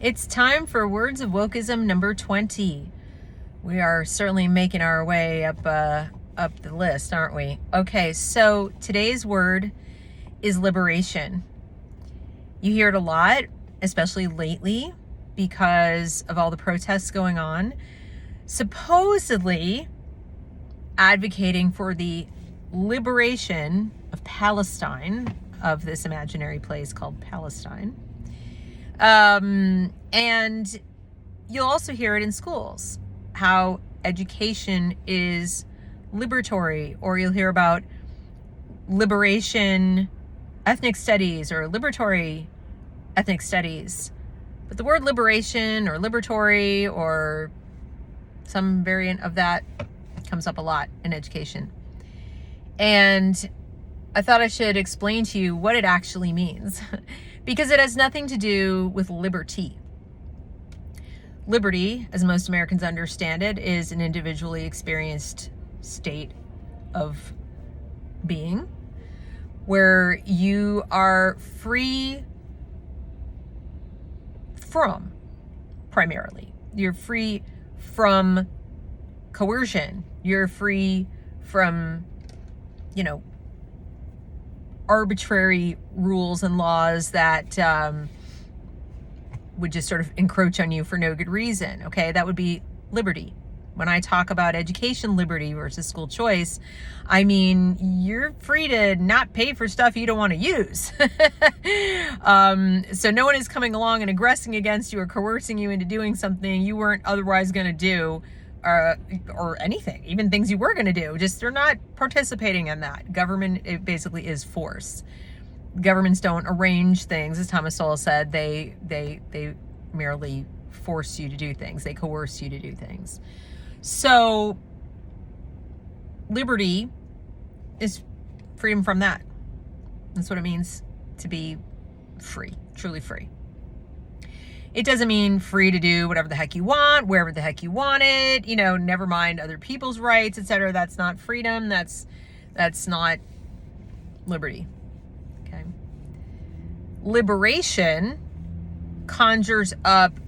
It's time for Words of Wokism number 20. We are certainly making our way up the list, aren't we? Okay, so today's word is liberation. You hear it a lot, especially lately, because of all the protests going on, supposedly advocating for the liberation of Palestine, of this imaginary place called Palestine. And you'll also hear it in schools, how education is liberatory, or you'll hear about liberation ethnic studies or liberatory ethnic studies. But the word liberation or liberatory or some variant of that comes up a lot in education. And I thought I should explain to you what it actually means because it has nothing to do with liberty. Liberty, as most Americans understand it, is an individually experienced state of being where you are free from, primarily. You're free from coercion. You're free from, arbitrary rules and laws that would just sort of encroach on you for no good reason. Okay, that would be liberty. When I talk about education liberty versus school choice, I mean you're free to not pay for stuff you don't want to use. So no one is coming along and aggressing against you or coercing you into doing something you weren't otherwise going to do. Or anything, even things you were going to do, just they're not participating in that. Government, it basically is force. Governments don't arrange things, as Thomas Sowell said. They merely force you to do things. They coerce you to do things. So liberty is freedom from that. That's what it means to be free, truly free. It doesn't mean free to do whatever the heck you want, wherever the heck you want it, never mind other people's rights, etc. That's not freedom. That's not liberty. Okay. Liberation conjures up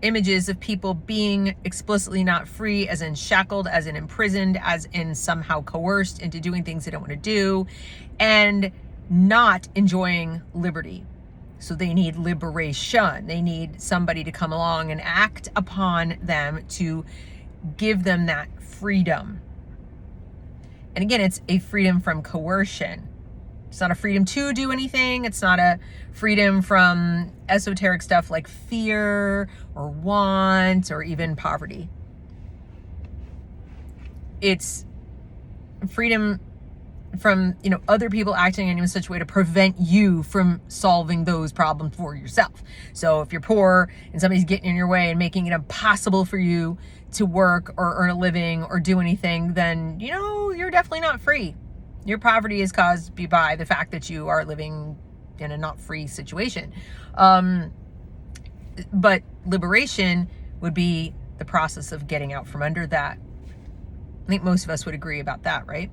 images of people being explicitly not free, as in shackled, as in imprisoned, as in somehow coerced into doing things they don't want to do, and not enjoying liberty. So they need liberation. They need somebody to come along and act upon them to give them that freedom. And again, it's a freedom from coercion. It's not a freedom to do anything. It's not a freedom from esoteric stuff like fear or want or even poverty. It's freedom from, other people acting in such a way to prevent you from solving those problems for yourself. So if you're poor and somebody's getting in your way and making it impossible for you to work or earn a living or do anything, then, you're definitely not free. Your poverty is caused by the fact that you are living in a not free situation. But liberation would be the process of getting out from under that. I think most of us would agree about that, right?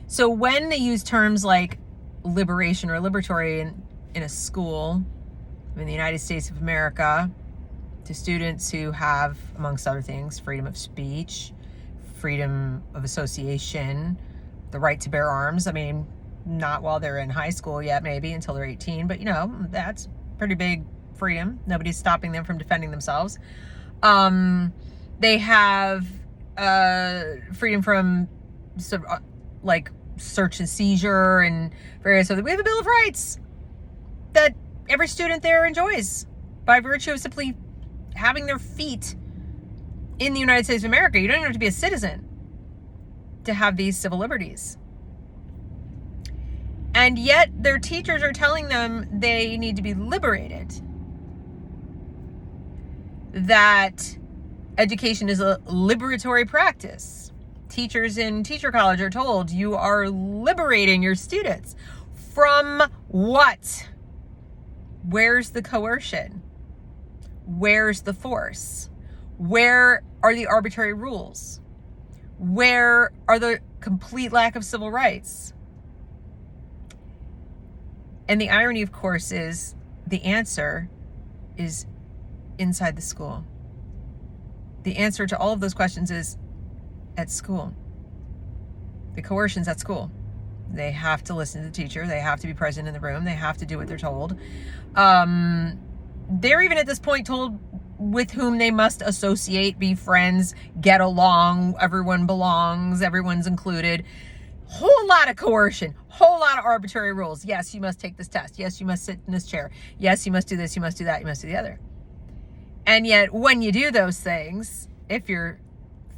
So when they use terms like liberation or liberatory in a school in the United States of America to students who have, amongst other things, freedom of speech, freedom of association, the right to bear arms. I mean, not while they're in high school yet, maybe until they're 18, but that's pretty big freedom. Nobody's stopping them from defending themselves. They have freedom from like search and seizure and various other. We have a Bill of Rights that every student there enjoys by virtue of simply having their feet in the United States of America. You don't even have to be a citizen to have these civil liberties. And yet their teachers are telling them they need to be liberated. That education is a liberatory practice. Teachers in teacher college are told you are liberating your students. From what? Where's the coercion? Where's the force? Where are the arbitrary rules? Where are the complete lack of civil rights? And the irony, of course, is the answer is inside the school? The answer to all of those questions is at school. The coercion's at school. They have to listen to the teacher. They have to be present in the room. They have to do what they're told. They're even at this point told with whom they must associate, be friends, get along, everyone belongs, everyone's included. Whole lot of coercion, whole lot of arbitrary rules. Yes, you must take this test. Yes, you must sit in this chair. Yes, you must do this, you must do that, you must do the other. And yet, when you do those things, if you're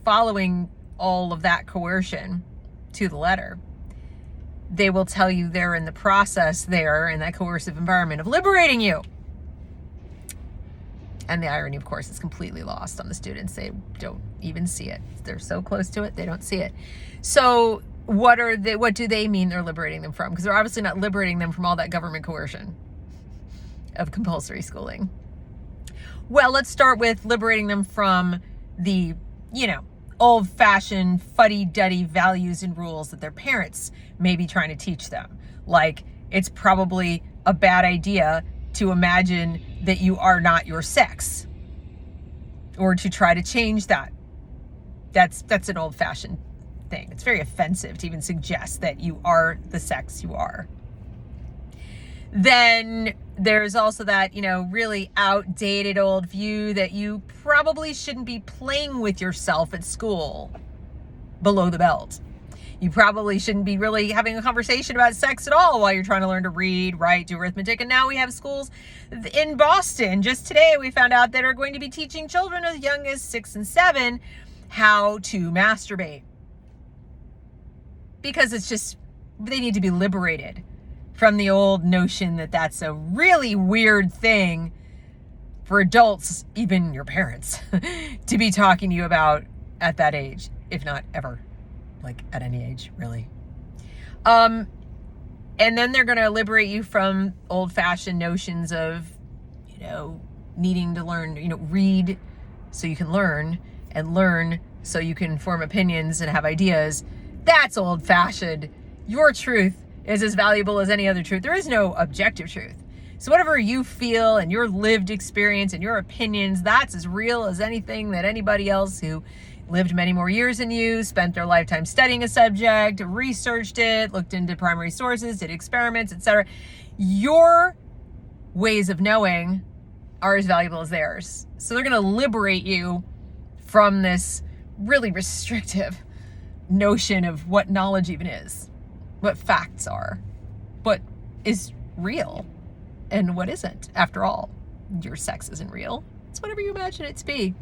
following all of that coercion to the letter, they will tell you they're in the process there in that coercive environment of liberating you. And the irony, of course, is completely lost on the students. They don't even see it. They're so close to it, they don't see it. So what do they mean they're liberating them from? Because they're obviously not liberating them from all that government coercion of compulsory schooling. Well, let's start with liberating them from the, old-fashioned, fuddy-duddy values and rules that their parents may be trying to teach them. Like, it's probably a bad idea to imagine that you are not your sex, or to try to change that. That's an old-fashioned thing. It's very offensive to even suggest that you are the sex you are. Then there's also that, really outdated old view that you probably shouldn't be playing with yourself at school below the belt. You probably shouldn't be really having a conversation about sex at all while you're trying to learn to read, write, do arithmetic. And now we have schools in Boston. Just today we found out that are going to be teaching children as young as 6 and 7 how to masturbate. Because they need to be liberated from the old notion that that's a really weird thing for adults, even your parents, to be talking to you about at that age, if not ever, like at any age, really. And then they're going to liberate you from old-fashioned notions of, needing to learn, read so you can learn, and learn so you can form opinions and have ideas. That's old-fashioned. Your truth is as valuable as any other truth. There is no objective truth. So whatever you feel and your lived experience and your opinions, that's as real as anything that anybody else who lived many more years than you, spent their lifetime studying a subject, researched it, looked into primary sources, did experiments, etc. Your ways of knowing are as valuable as theirs. So they're going to liberate you from this really restrictive notion of what knowledge even is, what facts are, what is real and what isn't. After all, your sex isn't real. It's whatever you imagine it to be.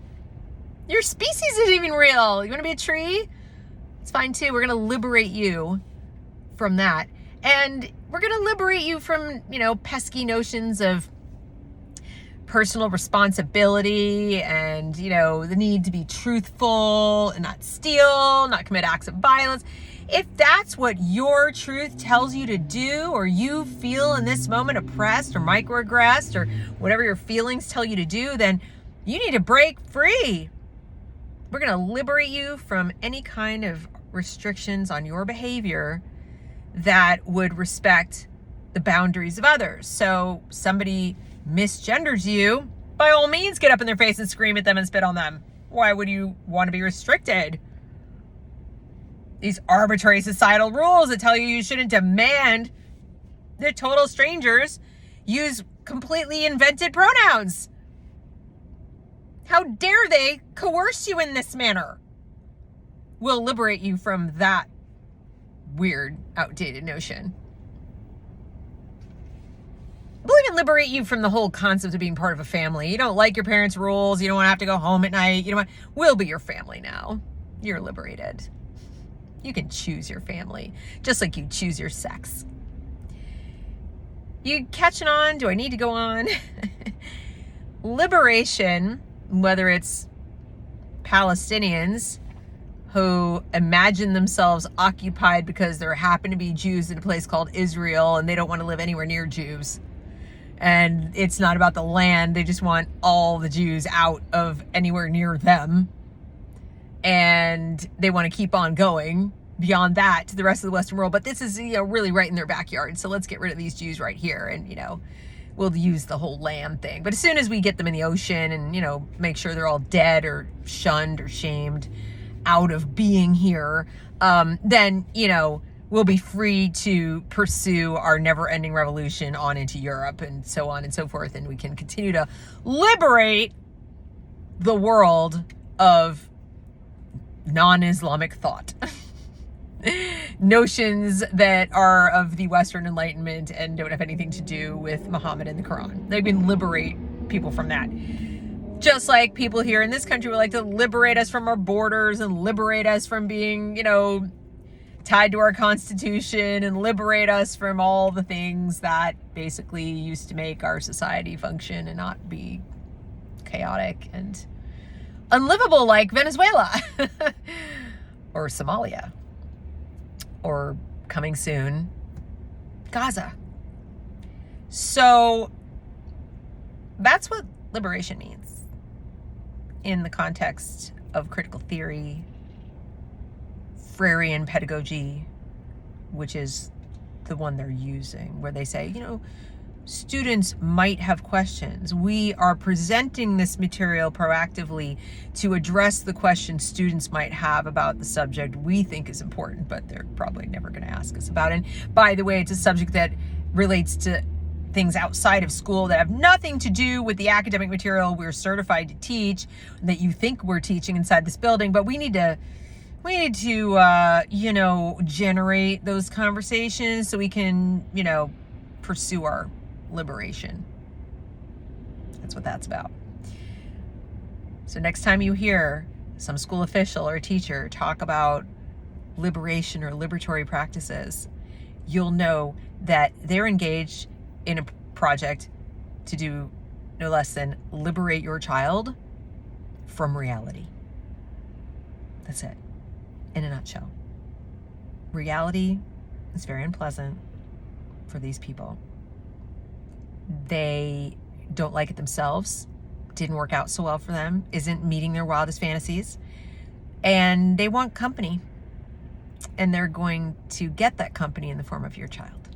Your species isn't even real. You want to be a tree? It's fine too. We're going to liberate you from that. And we're going to liberate you from, pesky notions of personal responsibility and, the need to be truthful and not steal, not commit acts of violence. If that's what your truth tells you to do, or you feel in this moment oppressed or microaggressed or whatever your feelings tell you to do, then you need to break free. We're going to liberate you from any kind of restrictions on your behavior that would respect the boundaries of others. So somebody misgenders you, by all means, get up in their face and scream at them and spit on them. Why would you want to be restricted? These arbitrary societal rules that tell you shouldn't demand that total strangers use completely invented pronouns. How dare they coerce you in this manner? We'll liberate you from that weird, outdated notion. We'll even liberate you from the whole concept of being part of a family. You don't like your parents' rules. You don't want to have to go home at night. We'll be your family now. You're liberated. You can choose your family, just like you choose your sex. You catching on? Do I need to go on? Liberation, whether it's Palestinians who imagine themselves occupied because there happen to be Jews in a place called Israel and they don't want to live anywhere near Jews. And it's not about the land. They just want all the Jews out of anywhere near them. And they want to keep on going beyond that to the rest of the Western world. But this is, really right in their backyard. So let's get rid of these Jews right here and, we'll use the whole land thing. But as soon as we get them in the ocean and, you know, make sure they're all dead or shunned or shamed out of being here, then, you know, we'll be free to pursue our never-ending revolution on into Europe and so on and so forth. And we can continue to liberate the world of non-Islamic thought. Notions that are of the Western Enlightenment and don't have anything to do with Muhammad and the Quran. They can liberate people from that. Just like people here in this country would like to liberate us from our borders and liberate us from being, you know, tied to our Constitution and liberate us from all the things that basically used to make our society function and not be chaotic and unlivable like Venezuela or Somalia or coming soon, Gaza. So that's what liberation means in the context of critical theory, Freirean pedagogy, which is the one they're using, where they say, you know, students might have questions. We are presenting this material proactively to address the questions students might have about the subject we think is important, but they're probably never going to ask us about. And by the way, it's a subject that relates to things outside of school that have nothing to do with the academic material we're certified to teach, that you think we're teaching inside this building. But we need to you know, generate those conversations so we can, you know, pursue our liberation. That's what that's about. So next time you hear some school official or teacher talk about liberation or liberatory practices, you'll know that they're engaged in a project to do no less than liberate your child from reality. That's it, in a nutshell. Reality is very unpleasant for these people. They don't like it themselves, didn't work out so well for them, isn't meeting their wildest fantasies, and they want company. And they're going to get that company in the form of your child.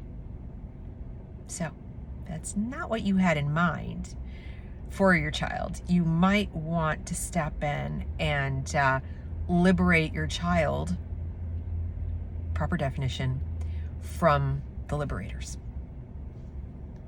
So that's not what you had in mind for your child. You might want to step in and liberate your child, proper definition, from the liberators.